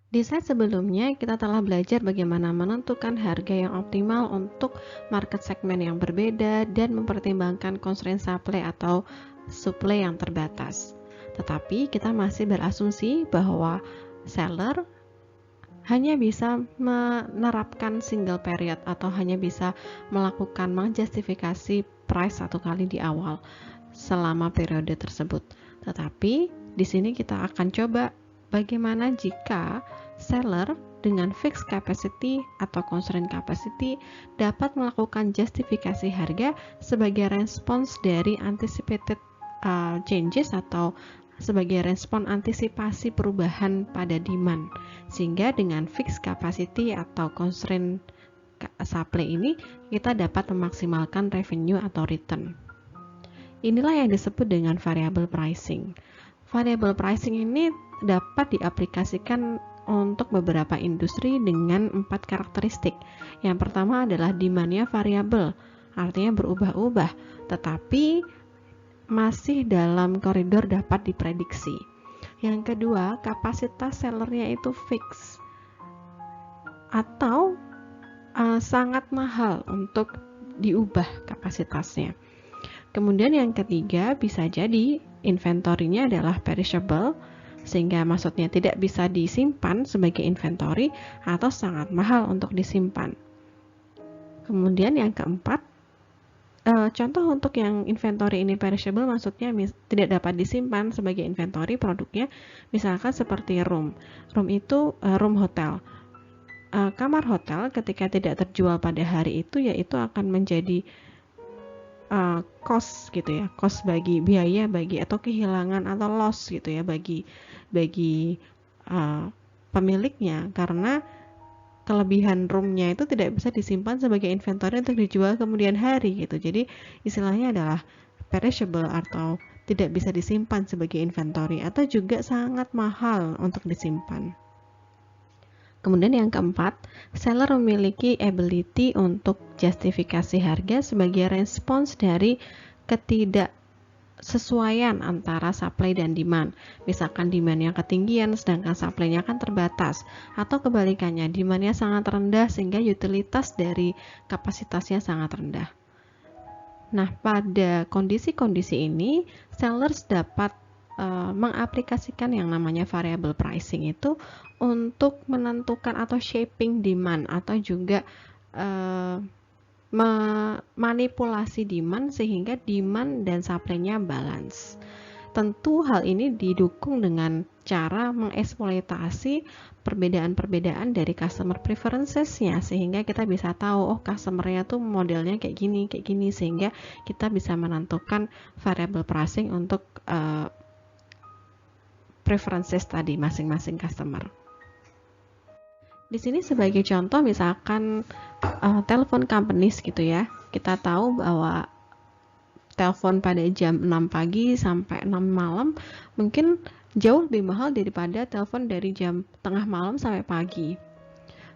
Di slide sebelumnya, kita telah belajar bagaimana menentukan harga yang optimal untuk market segmen yang berbeda dan mempertimbangkan constraint supply atau supply yang terbatas. Tetapi kita masih berasumsi bahwa seller hanya bisa menerapkan single period atau hanya bisa melakukan menjustifikasi price satu kali di awal selama periode tersebut. Tetapi di sini kita akan coba bagaimana jika seller dengan fixed capacity atau constraint capacity dapat melakukan justifikasi harga sebagai respons dari anticipated changes atau sebagai respon antisipasi perubahan pada demand, sehingga dengan fixed capacity atau constraint supply ini kita dapat memaksimalkan revenue atau return. Inilah yang disebut dengan variable pricing. Variable pricing ini dapat diaplikasikan untuk beberapa industri dengan 4 karakteristik. Yang pertama adalah demand-nya variabel, artinya berubah-ubah, tetapi masih dalam koridor dapat diprediksi. Yang kedua, kapasitas sellernya itu fix atau sangat mahal untuk diubah kapasitasnya. Kemudian yang ketiga, bisa jadi inventorinya adalah perishable, sehingga maksudnya tidak bisa disimpan sebagai inventory atau sangat mahal untuk disimpan. Kemudian yang keempat, contoh untuk yang inventory ini perishable maksudnya tidak dapat disimpan sebagai inventory produknya, misalkan seperti room itu room hotel. Kamar hotel ketika tidak terjual pada hari itu, yaitu akan menjadi cost gitu ya, cost bagi biaya bagi atau kehilangan atau loss gitu ya bagi pemiliknya, karena kelebihan roomnya itu tidak bisa disimpan sebagai inventory untuk dijual kemudian hari gitu. Jadi istilahnya adalah perishable atau tidak bisa disimpan sebagai inventory atau juga sangat mahal untuk disimpan. Kemudian yang keempat, seller memiliki ability untuk justifikasi harga sebagai respons dari ketidaksesuaian antara supply dan demand. Misalkan demand yang ketinggian sedangkan supply-nya kan terbatas, atau kebalikannya, demand-nya sangat rendah sehingga utilitas dari kapasitasnya sangat rendah. Nah, pada kondisi-kondisi ini, sellers dapat mengaplikasikan yang namanya variable pricing itu untuk menentukan atau shaping demand atau juga memanipulasi demand sehingga demand dan supply-nya balance. Tentu hal ini didukung dengan cara mengeksploitasi perbedaan-perbedaan dari customer preferences-nya, sehingga kita bisa tahu oh customer-nya tuh modelnya kayak gini, sehingga kita bisa menentukan variable pricing untuk preferences tadi masing-masing customer. Di sini sebagai contoh misalkan telepon companies gitu ya, kita tahu bahwa telepon pada jam 6 pagi sampai 6 malam mungkin jauh lebih mahal daripada telepon dari jam tengah malam sampai pagi.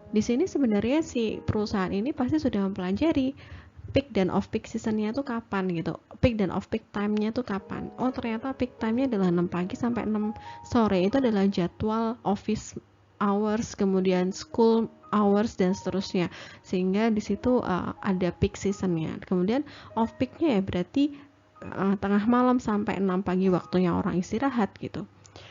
Di sini sebenarnya si perusahaan ini pasti sudah mempelajari peak dan off peak seasonnya tuh kapan gitu, peak dan off peak time-nya tuh kapan. Oh ternyata peak time-nya adalah 6 pagi sampai 6 sore, itu adalah jadwal office hours, kemudian school hours dan seterusnya, sehingga di situ ada peak seasonnya. Kemudian off peak-nya ya berarti tengah malam sampai 6 pagi waktunya orang istirahat gitu.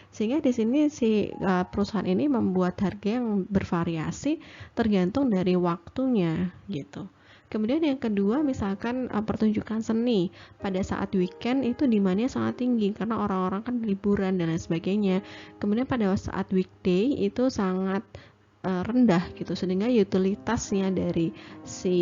Sehingga di sini si perusahaan ini membuat harga yang bervariasi tergantung dari waktunya gitu. Kemudian yang kedua, misalkan pertunjukan seni pada saat weekend itu demand-nya sangat tinggi karena orang-orang kan liburan dan lain sebagainya. Kemudian pada saat weekday itu sangat rendah gitu, sehingga utilitasnya dari si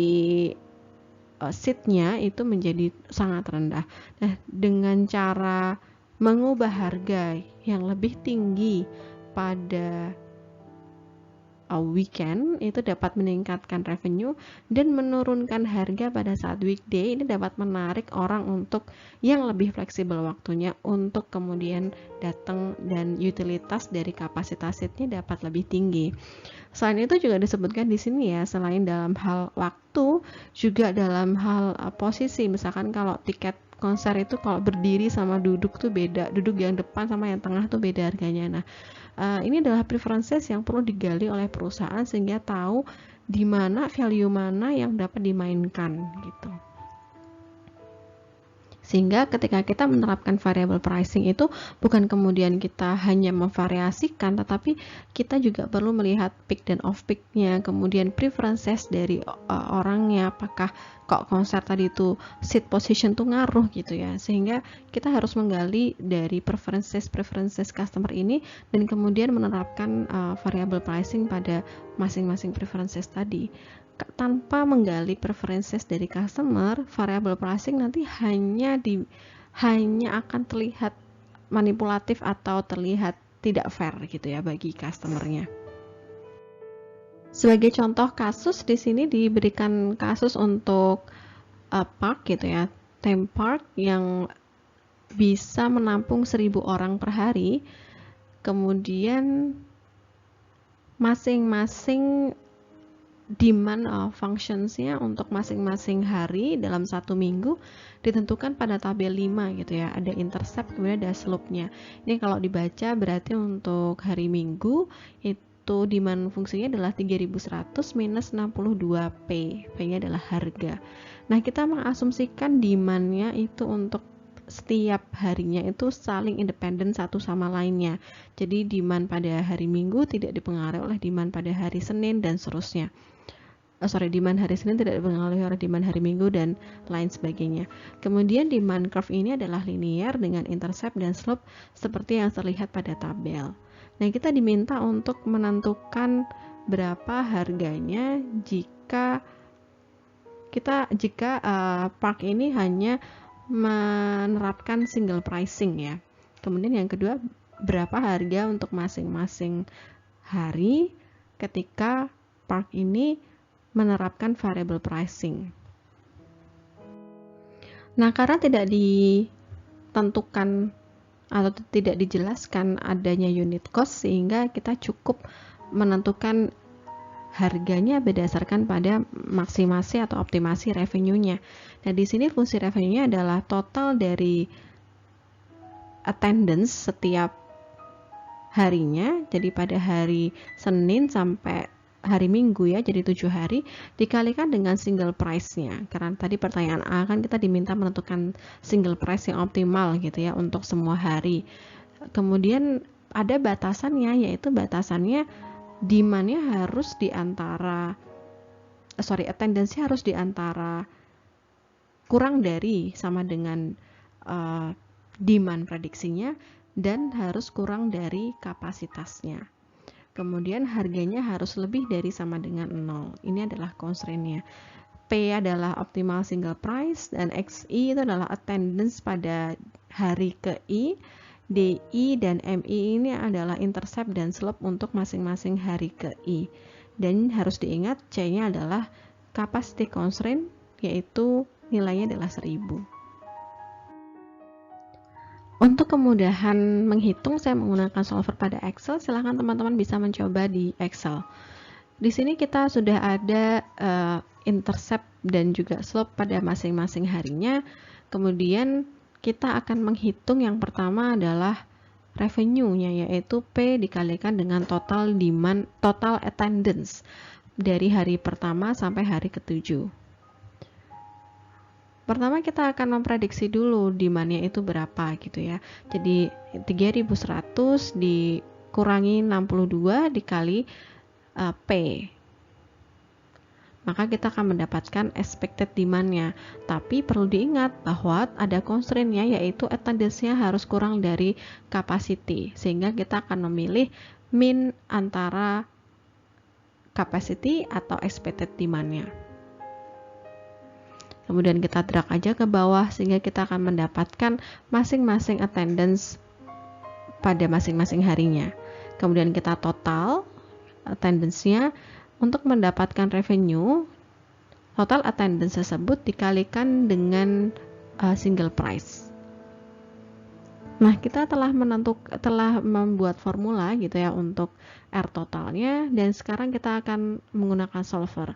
seat-nya itu menjadi sangat rendah. Nah, dengan cara mengubah harga yang lebih tinggi pada weekend itu dapat meningkatkan revenue dan menurunkan harga pada saat weekday. Ini dapat menarik orang untuk yang lebih fleksibel waktunya untuk kemudian datang, dan utilitas dari kapasitas seatnya dapat lebih tinggi. Selain itu juga disebutkan di sini ya, selain dalam hal waktu juga dalam hal posisi. Misalkan kalau tiket konser itu kalau berdiri sama duduk tuh beda, duduk yang depan sama yang tengah tuh beda harganya. Nah, ini adalah preferences yang perlu digali oleh perusahaan sehingga tahu di mana value mana yang dapat dimainkan gitu. Sehingga ketika kita menerapkan variable pricing itu bukan kemudian kita hanya memvariasikan, tetapi kita juga perlu melihat peak dan off peaknya, kemudian preferences dari orangnya, apakah kok konser tadi itu seat position tuh ngaruh gitu ya, sehingga kita harus menggali dari preferences customer ini dan kemudian menerapkan variable pricing pada masing-masing preferences tadi. Tanpa menggali preferences dari customer, variable pricing nanti hanya akan terlihat manipulatif atau terlihat tidak fair gitu ya bagi customernya. Sebagai contoh kasus di sini diberikan kasus untuk park gitu ya, theme park yang bisa menampung 1.000 orang per hari. Kemudian masing-masing demand functionsnya untuk masing-masing hari dalam satu minggu ditentukan pada tabel 5 gitu ya, ada intercept kemudian ada slope-nya. Ini kalau dibaca berarti untuk hari Minggu itu demand fungsinya adalah 3100 minus 62P, P-nya adalah harga. Nah, kita mengasumsikan demand-nya itu untuk setiap harinya itu saling independen satu sama lainnya. Jadi demand pada hari Minggu tidak dipengaruhi oleh demand pada hari Senin dan seterusnya. Demand hari Senin tidak dipengaruhi oleh demand hari Minggu dan lain sebagainya. Kemudian demand curve ini adalah linear dengan intercept dan slope seperti yang terlihat pada tabel. Nah, kita diminta untuk menentukan berapa harganya jika park ini hanya menerapkan single pricing ya. Kemudian yang kedua, berapa harga untuk masing-masing hari ketika park ini menerapkan variable pricing. Nah, karena tidak ditentukan atau tidak dijelaskan adanya unit cost, sehingga kita cukup menentukan harganya berdasarkan pada maksimasi atau optimasi revenue-nya. Nah, di sini fungsi revenue-nya adalah total dari attendance setiap harinya. Jadi pada hari Senin sampai hari Minggu ya, jadi 7 hari dikalikan dengan single price-nya. Karena tadi pertanyaan A kan kita diminta menentukan single price yang optimal gitu ya untuk semua hari. Kemudian ada batasannya, yaitu batasannya demand-nya harus attendance-nya harus di antara kurang dari sama dengan demand prediksinya dan harus kurang dari kapasitasnya. Kemudian harganya harus lebih dari sama dengan 0. Ini adalah constraint-nya. P adalah optimal single price dan XI itu adalah attendance pada hari ke I. DI dan MI ini adalah intercept dan slope untuk masing-masing hari ke I. Dan harus diingat C-nya adalah capacity constraint, yaitu nilainya adalah 1000. Untuk kemudahan menghitung, saya menggunakan solver pada Excel. Silahkan teman-teman bisa mencoba di Excel. Di sini kita sudah ada intercept dan juga slope pada masing-masing harinya. Kemudian kita akan menghitung yang pertama adalah revenue-nya, yaitu P dikalikan dengan total attendance dari hari pertama sampai hari ke-7. Pertama kita akan memprediksi dulu demand-nya itu berapa gitu ya. Jadi 3100 dikurangi 62 dikali P. Maka kita akan mendapatkan expected demand-nya. Tapi perlu diingat bahwa ada constraint-nya, yaitu attendance-nya harus kurang dari capacity. Sehingga kita akan memilih min antara capacity atau expected demand-nya. Kemudian kita drag aja ke bawah sehingga kita akan mendapatkan masing-masing attendance pada masing-masing harinya. Kemudian kita total attendance-nya untuk mendapatkan revenue. Total attendance tersebut dikalikan dengan single price. Nah, kita telah membuat formula gitu ya untuk R totalnya, dan sekarang kita akan menggunakan solver.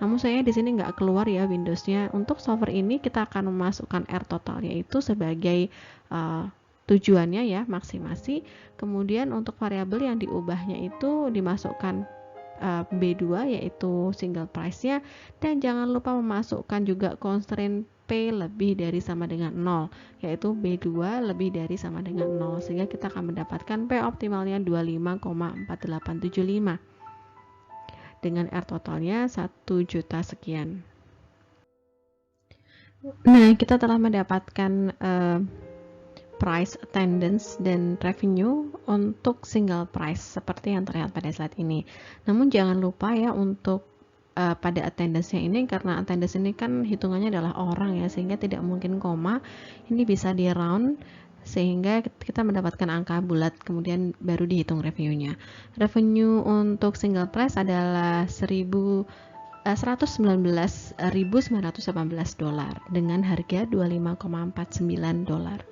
Namun saya di sini nggak keluar ya Windows-nya. Untuk solver ini kita akan memasukkan R total, yaitu sebagai tujuannya ya, maksimasi. Kemudian untuk variabel yang diubahnya itu dimasukkan B2 yaitu single price-nya, dan jangan lupa memasukkan juga constraint P lebih dari sama dengan 0, yaitu B2 lebih dari sama dengan 0, sehingga kita akan mendapatkan P optimalnya 25,4875 dengan R totalnya 1 juta sekian. Nah, kita telah mendapatkan price, attendance, dan revenue untuk single price seperti yang terlihat pada slide ini. Namun jangan lupa ya untuk pada attendance-nya ini, karena attendance ini kan hitungannya adalah orang ya, sehingga tidak mungkin koma. Ini bisa di round sehingga kita mendapatkan angka bulat, kemudian baru dihitung revenue-nya. Revenue untuk single price adalah 119.918 dolar dengan harga 25,49 dolar.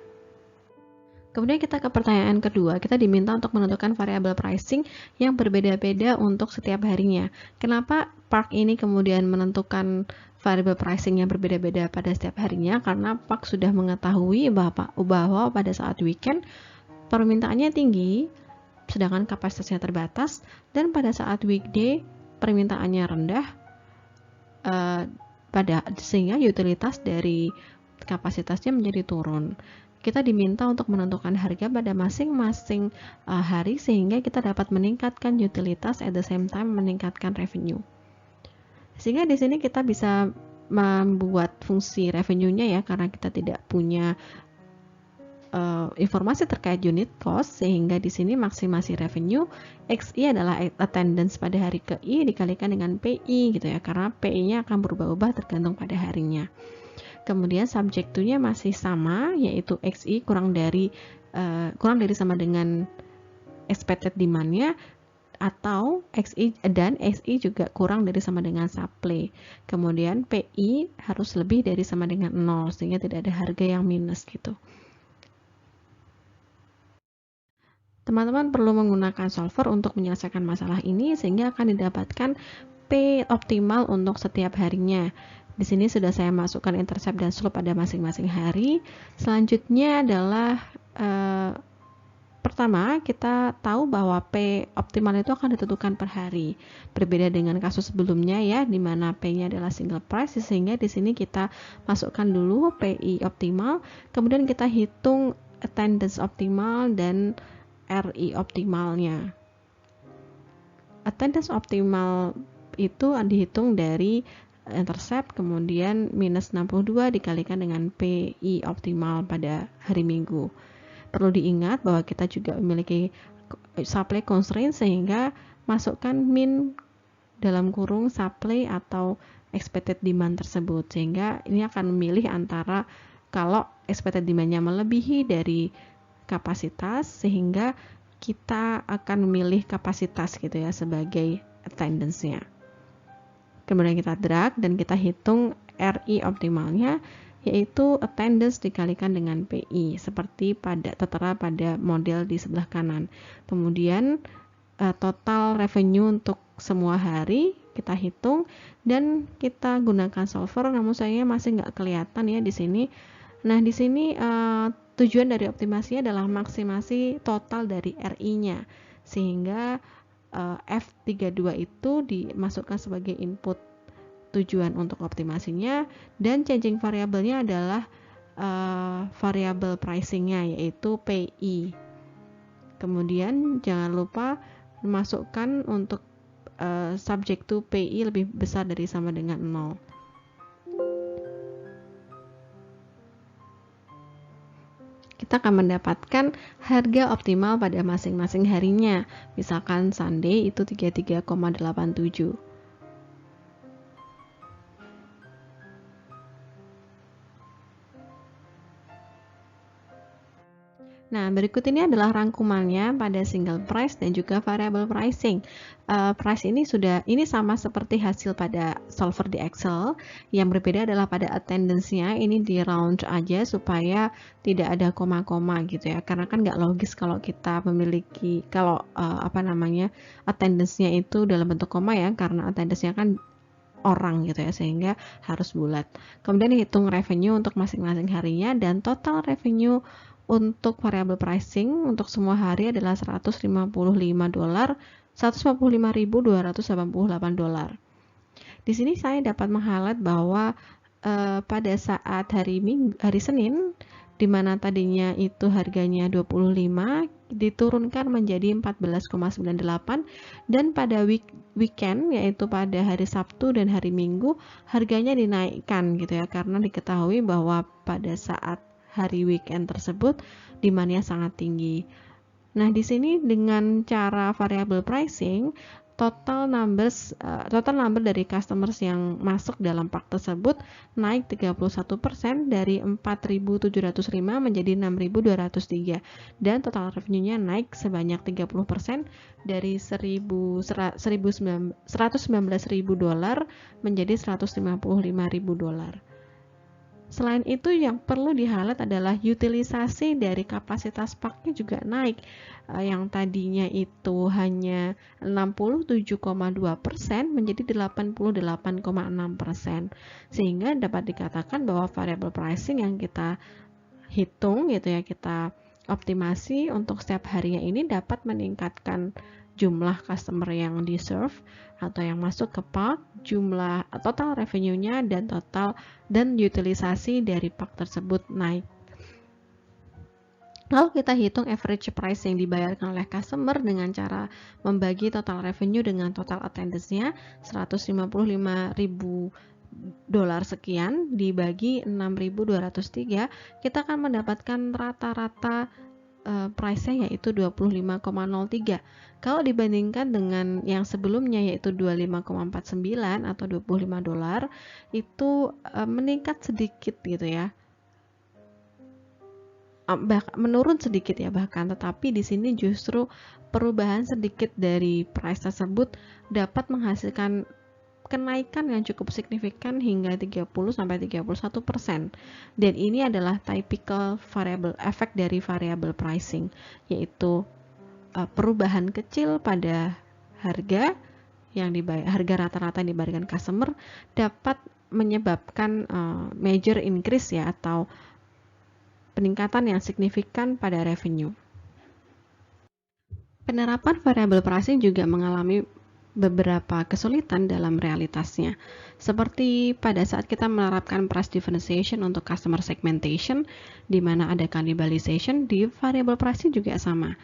Kemudian kita ke pertanyaan kedua, kita diminta untuk menentukan variabel pricing yang berbeda-beda untuk setiap harinya. Kenapa Park ini kemudian menentukan variabel pricing yang berbeda-beda pada setiap harinya? Karena Park sudah mengetahui bahwa pada saat weekend permintaannya tinggi, sedangkan kapasitasnya terbatas, dan pada saat weekday permintaannya rendah, sehingga utilitas dari kapasitasnya menjadi turun. Kita diminta untuk menentukan harga pada masing-masing hari sehingga kita dapat meningkatkan utilitas at the same time meningkatkan revenue. Sehingga di sini kita bisa membuat fungsi revenue-nya ya, karena kita tidak punya informasi terkait unit cost, sehingga di sini maksimasi revenue XI adalah attendance pada hari ke I dikalikan dengan PI gitu ya, karena PI-nya akan berubah-ubah tergantung pada harinya. Kemudian subject to-nya masih sama, yaitu XI kurang dari sama dengan expected demand-nya, atau XI dan XI juga kurang dari sama dengan supply. Kemudian PI harus lebih dari sama dengan 0 sehingga tidak ada harga yang minus gitu. Teman-teman perlu menggunakan solver untuk menyelesaikan masalah ini sehingga akan didapatkan P optimal untuk setiap harinya. Di sini sudah saya masukkan intercept dan slope pada masing-masing hari. Selanjutnya adalah pertama, kita tahu bahwa P optimal itu akan ditentukan per hari. Berbeda dengan kasus sebelumnya ya, di mana P-nya adalah single price, sehingga di sini kita masukkan dulu PI optimal, kemudian kita hitung attendance optimal dan RI optimalnya. Attendance optimal itu dihitung dari intercept, kemudian minus 62 dikalikan dengan PI optimal pada hari Minggu. Perlu diingat bahwa kita juga memiliki supply constraint, sehingga masukkan min dalam kurung supply atau expected demand tersebut, sehingga ini akan memilih antara kalau expected demand-nya melebihi dari kapasitas, sehingga kita akan memilih kapasitas gitu ya sebagai attendance-nya. Kemudian kita drag dan kita hitung RI optimalnya, yaitu attendance dikalikan dengan PI seperti tertera pada model di sebelah kanan. Kemudian total revenue untuk semua hari kita hitung dan kita gunakan solver, namun sayangnya masih nggak kelihatan ya di sini. Nah, di sini tujuan dari optimasinya adalah maksimasi total dari RI-nya, sehingga F32 itu dimasukkan sebagai input tujuan untuk optimasinya, dan changing variabelnya adalah variabel pricing-nya yaitu PI. Kemudian jangan lupa masukkan untuk subject to PI lebih besar dari sama dengan 0. Kita akan mendapatkan harga optimal pada masing-masing harinya. Misalkan Sunday itu 33,87. Nah, berikut ini adalah rangkumannya pada single price dan juga variable pricing. Price ini sama seperti hasil pada solver di Excel. Yang berbeda adalah pada attendance-nya ini di round aja supaya tidak ada koma-koma gitu ya. Karena kan nggak logis kalau kita memiliki attendance-nya itu dalam bentuk koma ya, karena attendance-nya kan orang gitu ya, sehingga harus bulat. Kemudian dihitung revenue untuk masing-masing harinya, dan total revenue untuk variable pricing untuk semua hari adalah $155.288. Di sini saya dapat meng-highlight bahwa pada saat hari Senin, di mana tadinya itu harganya 25, diturunkan menjadi 14,98, dan pada weekend, yaitu pada hari Sabtu dan hari Minggu, harganya dinaikkan gitu ya, karena diketahui bahwa pada saat hari weekend tersebut demand-nya sangat tinggi. Nah, di sini dengan cara variable pricing, total number dari customers yang masuk dalam pak tersebut naik 31% dari 4.705 menjadi 6.203, dan total revenue-nya naik sebanyak 30% dari $119.000 menjadi $155.000. Selain itu, yang perlu di-highlight adalah utilisasi dari kapasitas paknya juga naik, yang tadinya itu hanya 67,2% menjadi 88,6%, sehingga dapat dikatakan bahwa variable pricing yang kita hitung gitu ya, kita optimasi untuk setiap harinya ini dapat meningkatkan jumlah customer yang di-serve atau yang masuk ke pak, jumlah total revenue-nya, dan utilisasi dari pak tersebut naik. Lalu kita hitung average price yang dibayarkan oleh customer dengan cara membagi total revenue dengan total attendance-nya, $155.000 sekian dibagi 6.203, kita akan mendapatkan rata-rata price-nya yaitu 25,03. Kalau dibandingkan dengan yang sebelumnya yaitu 25,49 atau $25, itu meningkat sedikit gitu ya. Menurun sedikit ya bahkan, tetapi di sini justru perubahan sedikit dari price tersebut dapat menghasilkan kenaikan yang cukup signifikan hingga 30-31%. Dan ini adalah typical variable effect dari variable pricing, yaitu perubahan kecil pada harga yang harga rata-rata yang diberikan customer dapat menyebabkan major increase ya, atau peningkatan yang signifikan pada revenue. Penerapan variable pricing juga mengalami beberapa kesulitan dalam realitasnya, seperti pada saat kita menerapkan price differentiation untuk customer segmentation, di mana ada cannibalization. Di variable pricing juga sama.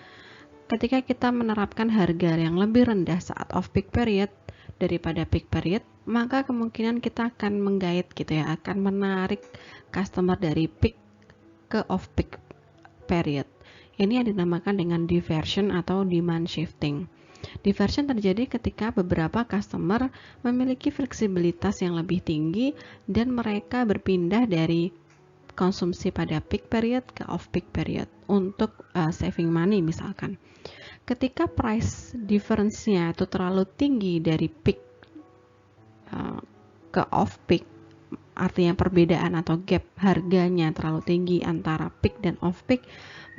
Ketika kita menerapkan harga yang lebih rendah saat off-peak period daripada peak period, maka kemungkinan kita akan menggait gitu ya, akan menarik customer dari peak ke off-peak period. Ini yang dinamakan dengan diversion atau demand shifting. Diversion terjadi ketika beberapa customer memiliki fleksibilitas yang lebih tinggi dan mereka berpindah dari konsumsi pada peak period ke off-peak period untuk saving money misalkan. Ketika price difference-nya itu terlalu tinggi dari peak ke off-peak, artinya perbedaan atau gap harganya terlalu tinggi antara peak dan off-peak,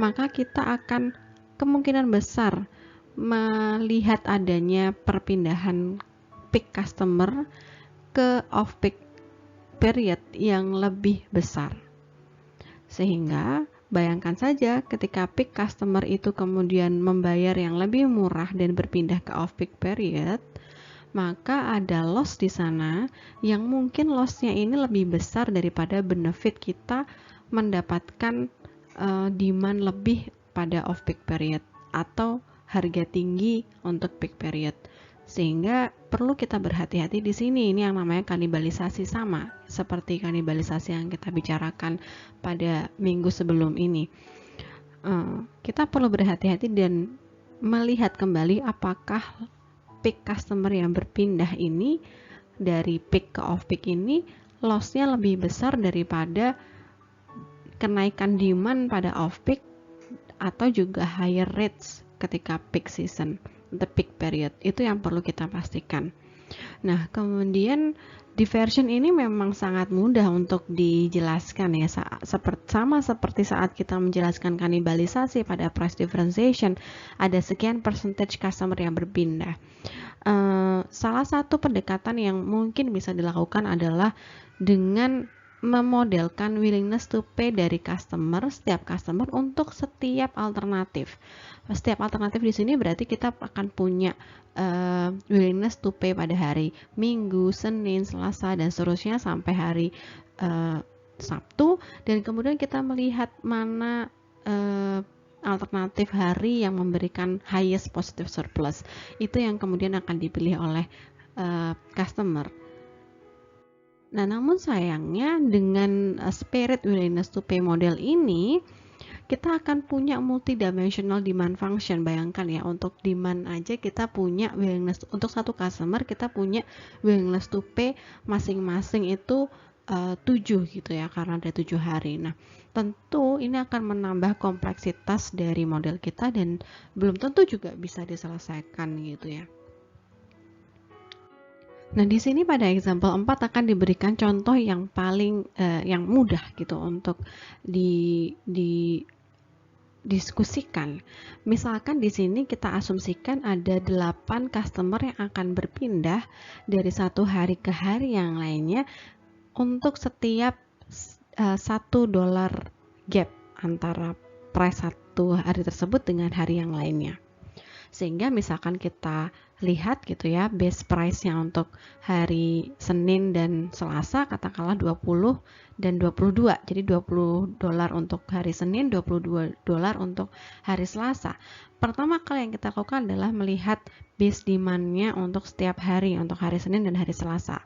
maka kita akan kemungkinan besar melihat adanya perpindahan peak customer ke off-peak period yang lebih besar. Sehingga bayangkan saja ketika peak customer itu kemudian membayar yang lebih murah dan berpindah ke off-peak period, maka ada loss di sana yang mungkin loss-nya ini lebih besar daripada benefit kita mendapatkan demand lebih pada off-peak period atau harga tinggi untuk peak period. Sehingga perlu kita berhati-hati di sini. Ini yang namanya kanibalisasi, sama seperti kanibalisasi yang kita bicarakan pada minggu sebelum ini. Kita perlu berhati-hati dan melihat kembali apakah peak customer yang berpindah ini dari peak ke off peak ini loss-nya lebih besar daripada kenaikan demand pada off peak atau juga higher rates ketika peak season, the peak period. Itu yang perlu kita pastikan. Nah, kemudian diversion ini memang sangat mudah untuk dijelaskan ya, sama seperti saat kita menjelaskan kanibalisasi pada price differentiation, ada sekian percentage customer yang berpindah. Salah satu pendekatan yang mungkin bisa dilakukan adalah dengan memodelkan willingness to pay dari setiap customer untuk setiap alternatif. Setiap alternatif di sini berarti kita akan punya willingness to pay pada hari Minggu, Senin, Selasa, dan seterusnya sampai hari Sabtu, dan kemudian kita melihat mana alternatif hari yang memberikan highest positive surplus. Itu yang kemudian akan dipilih oleh customer. Nah, namun sayangnya dengan spirit willingness to pay model ini, kita akan punya multidimensional demand function. Bayangkan ya, untuk demand aja kita punya willingness, untuk satu customer kita punya willingness to pay masing-masing itu 7 gitu ya, karena ada 7 hari. Nah, tentu ini akan menambah kompleksitas dari model kita dan belum tentu juga bisa diselesaikan gitu ya. Nah, di sini pada example 4 akan diberikan contoh yang paling yang mudah gitu untuk diskusikan. Misalkan di sini kita asumsikan ada 8 customer yang akan berpindah dari satu hari ke hari yang lainnya untuk setiap $1 gap antara price satu hari tersebut dengan hari yang lainnya. Sehingga misalkan kita lihat gitu ya, base price-nya untuk hari Senin dan Selasa katakanlah 20 dan 22. Jadi $20 untuk hari Senin, $22 untuk hari Selasa. Pertama kali yang kita lakukan adalah melihat base demand-nya untuk setiap hari, untuk hari Senin dan hari Selasa.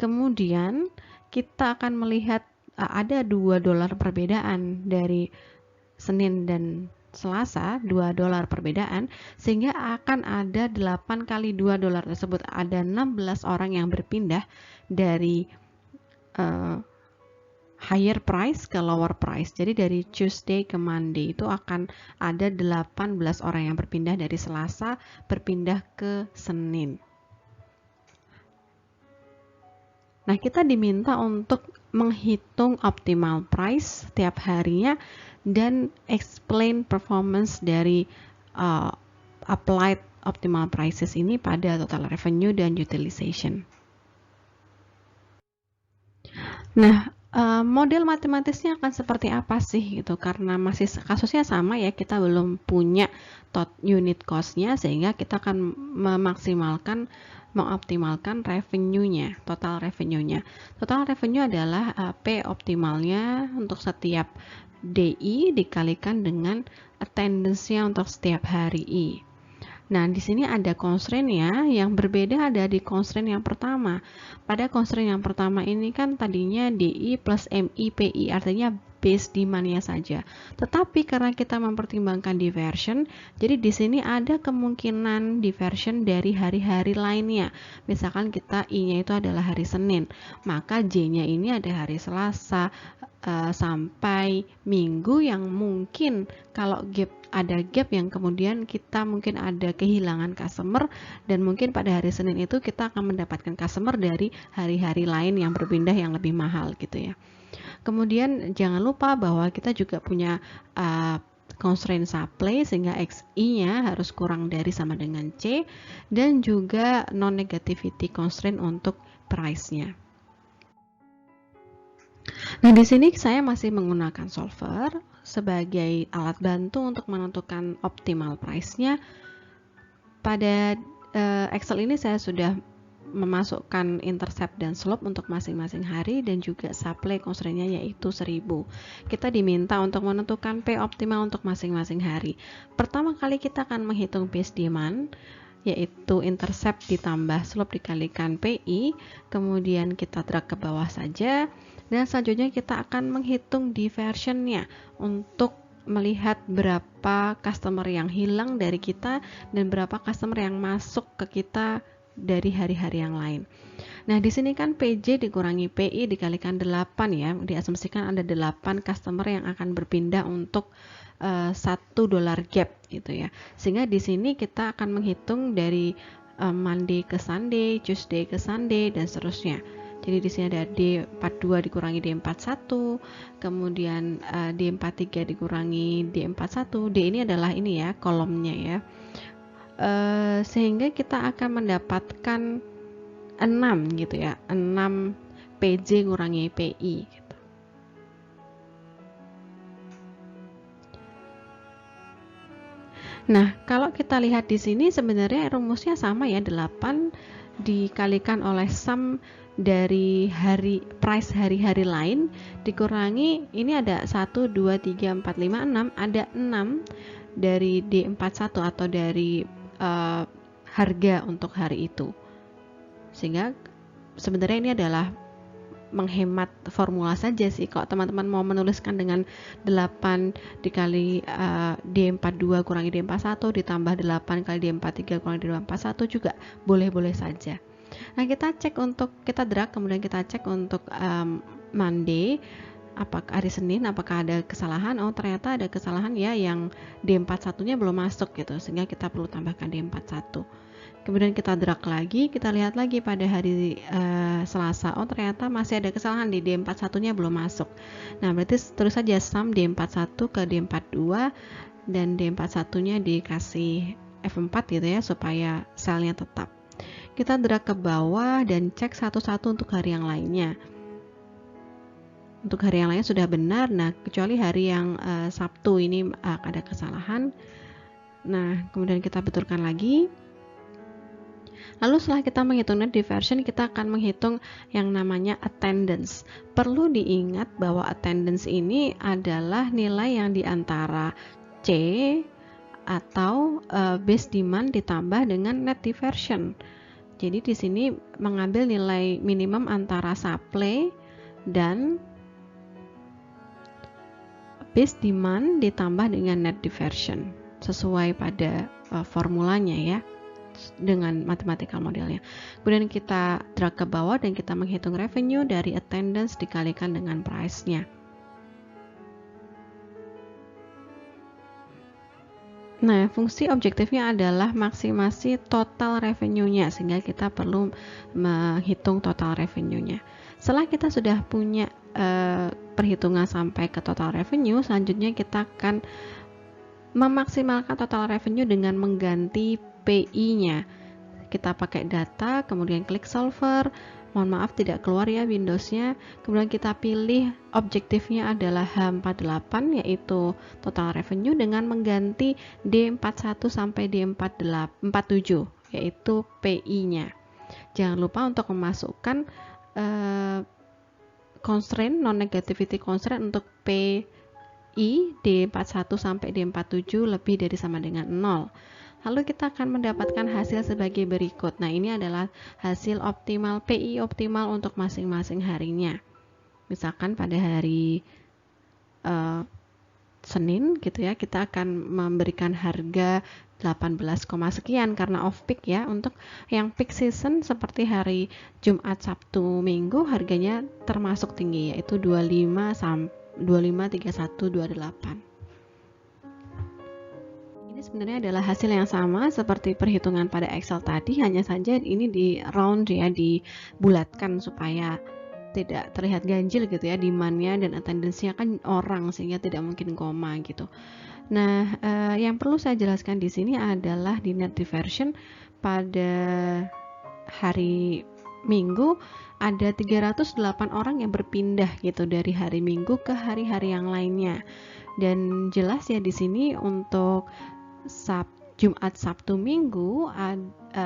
Kemudian kita akan melihat ada $2 perbedaan dari Senin dan Selasa, $2 perbedaan, sehingga akan ada 8 kali $2 tersebut, ada 16 orang yang berpindah dari higher price ke lower price. Jadi dari Tuesday ke Monday itu akan ada 18 orang yang berpindah dari Selasa berpindah ke Senin. Nah, kita diminta untuk menghitung optimal price setiap harinya dan explain performance dari applied optimal prices ini pada total revenue dan utilization. Nah, model matematisnya akan seperti apa sih gitu, karena masih kasusnya sama ya, kita belum punya unit cost-nya sehingga kita akan mengoptimalkan revenue-nya, total revenue-nya. Total revenue adalah P optimalnya untuk setiap DI dikalikan dengan attendance-nya untuk setiap hari I. Nah, di sini ada constraint ya, yang berbeda ada di constraint yang pertama. Pada constraint yang pertama ini kan tadinya DI plus MI PI, artinya base demand-nya saja. Tetapi karena kita mempertimbangkan diversion, jadi di sini ada kemungkinan diversion dari hari-hari lainnya. Misalkan kita I-nya itu adalah hari Senin, maka J-nya ini ada hari Selasa sampai Minggu, yang mungkin kalau ada gap yang kemudian kita mungkin ada kehilangan customer, dan mungkin pada hari Senin itu kita akan mendapatkan customer dari hari-hari lain yang berpindah yang lebih mahal gitu ya. Kemudian jangan lupa bahwa kita juga punya constraint supply, sehingga XI-nya harus kurang dari sama dengan C, dan juga non-negativity constraint untuk price-nya. Nah, di sini saya masih menggunakan solver sebagai alat bantu untuk menentukan optimal price-nya. Pada Excel ini saya sudah memasukkan intercept dan slope untuk masing-masing hari, dan juga supply constraint-nya yaitu 1000. Kita diminta untuk menentukan P optimal untuk masing-masing hari. Pertama kali kita akan menghitung base demand, yaitu intercept ditambah slope dikalikan PI, kemudian kita drag ke bawah saja, dan selanjutnya kita akan menghitung diversion-nya untuk melihat berapa customer yang hilang dari kita dan berapa customer yang masuk ke kita dari hari-hari yang lain. Nah, di sini kan PJ dikurangi PI dikalikan 8 ya, diasumsikan ada 8 customer yang akan berpindah untuk $1 gap gitu ya. Sehingga di sini kita akan menghitung dari Monday ke Sunday, Tuesday ke Sunday, dan seterusnya. Jadi di sini ada D42 dikurangi D41, kemudian D43 dikurangi D41. D ini adalah ini ya, kolomnya ya. sehingga kita akan mendapatkan 6 gitu ya, 6 PJ ngurangi PI gitu. Nah, kalau kita lihat di sini sebenarnya rumusnya sama ya, 8 dikalikan oleh sum dari price hari-hari lain dikurangi, ini ada 1, 2, 3, 4, 5, 6, ada 6 dari D41 atau dari harga untuk hari itu. Sehingga sebenarnya ini adalah menghemat formula saja sih. Kalau teman-teman mau menuliskan dengan 8 dikali D42 kurangi D41 ditambah 8 kali D43 kurangi D41 juga boleh-boleh saja. Nah, kita cek untuk, kita drag, kemudian kita cek untuk Monday, apakah hari Senin, apakah ada kesalahan. Oh, ternyata ada kesalahan ya, yang D41 nya belum masuk gitu, sehingga kita perlu tambahkan D41. Kemudian kita drag lagi, kita lihat lagi pada hari Selasa, oh ternyata masih ada kesalahan di D41 nya belum masuk. Nah, berarti terus saja sum D41 ke D42 dan D41 nya dikasih F4 gitu ya, supaya selnya tetap. Kita drag ke bawah dan cek satu-satu untuk hari yang lainnya. Untuk hari yang lainnya sudah benar, nah kecuali hari yang Sabtu ini ada kesalahan. Nah, kemudian kita betulkan lagi. Lalu setelah kita menghitung net diversion, kita akan menghitung yang namanya attendance. Perlu diingat bahwa attendance ini adalah nilai yang diantara C atau base demand ditambah dengan net diversion. Jadi di sini mengambil nilai minimum antara supply dan base demand ditambah dengan net diversion sesuai pada formulanya ya, dengan mathematical modelnya. Kemudian kita drag ke bawah dan kita menghitung revenue dari attendance dikalikan dengan price-nya. Nah, fungsi objektifnya adalah maksimasi total revenue-nya, sehingga kita perlu menghitung total revenue-nya. Setelah kita sudah punya perhitungan sampai ke total revenue, selanjutnya kita akan memaksimalkan total revenue dengan mengganti PI-nya. Kita pakai data, kemudian klik solver. Mohon maaf tidak keluar ya Windows-nya. Kemudian kita pilih objektifnya adalah H48, yaitu total revenue, dengan mengganti D41 sampai D47, yaitu PI-nya. Jangan lupa untuk memasukkan constraint, non-negativity constraint untuk PI D41 sampai D47 lebih dari sama dengan 0. Lalu kita akan mendapatkan hasil sebagai berikut. Nah, ini adalah hasil optimal PI optimal untuk masing-masing harinya. Misalkan pada hari Senin gitu ya, kita akan memberikan harga 18, sekian karena off peak ya. Untuk yang peak season seperti hari Jumat, Sabtu, Minggu harganya termasuk tinggi, yaitu 25, 31, 28. Ini sebenarnya adalah hasil yang sama seperti perhitungan pada Excel tadi, hanya saja ini di round ya, dibulatkan supaya tidak terlihat ganjil gitu ya, demand-nya dan attendance-nya kan orang, sehingga tidak mungkin koma gitu. Nah, yang perlu saya jelaskan di sini adalah di net diversion pada hari Minggu ada 308 orang yang berpindah gitu dari hari Minggu ke hari-hari yang lainnya. Dan jelas ya di sini untuk Jumat, Sabtu, Minggu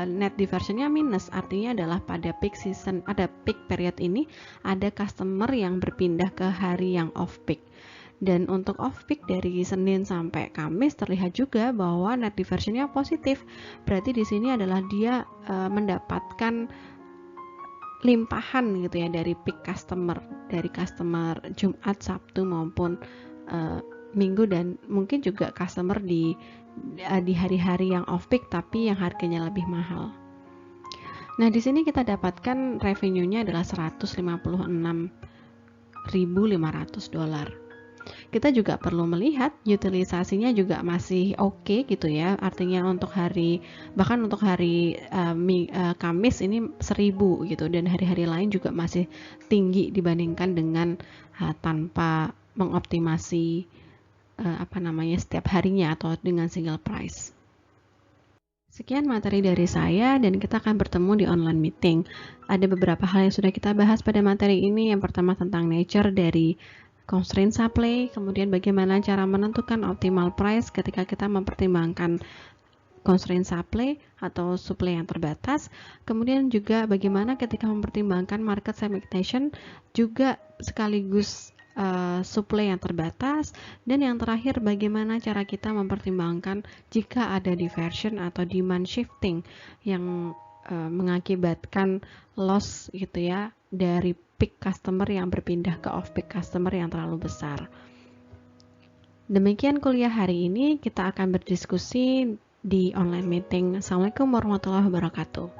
net diversionnya minus, artinya adalah pada peak season, ada peak period ini ada customer yang berpindah ke hari yang off peak. Dan untuk off peak dari Senin sampai Kamis terlihat juga bahwa net diversionnya positif. Berarti di sini adalah dia mendapatkan limpahan gitu ya dari peak customer, dari customer Jumat, Sabtu maupun Minggu, dan mungkin juga customer di hari-hari yang off peak tapi yang harganya lebih mahal. Nah, di sini kita dapatkan revenue-nya adalah $156.500. Kita juga perlu melihat utilisasinya juga masih oke gitu ya. Artinya untuk hari, bahkan untuk hari Kamis ini 1000 gitu, dan hari-hari lain juga masih tinggi dibandingkan dengan tanpa mengoptimasi setiap harinya atau dengan single price. Sekian materi dari saya dan kita akan bertemu di online meeting. Ada beberapa hal yang sudah kita bahas pada materi ini. Yang pertama tentang nature dari constraint supply, kemudian bagaimana cara menentukan optimal price ketika kita mempertimbangkan constraint supply atau supply yang terbatas. Kemudian juga bagaimana ketika mempertimbangkan market segmentation juga sekaligus supply yang terbatas. Dan yang terakhir, bagaimana cara kita mempertimbangkan jika ada diversion atau demand shifting yang mengakibatkan loss gitu ya dari peak customer yang berpindah ke off peak customer yang terlalu besar. Demikian kuliah hari ini, kita akan berdiskusi di online meeting. Assalamualaikum warahmatullahi wabarakatuh.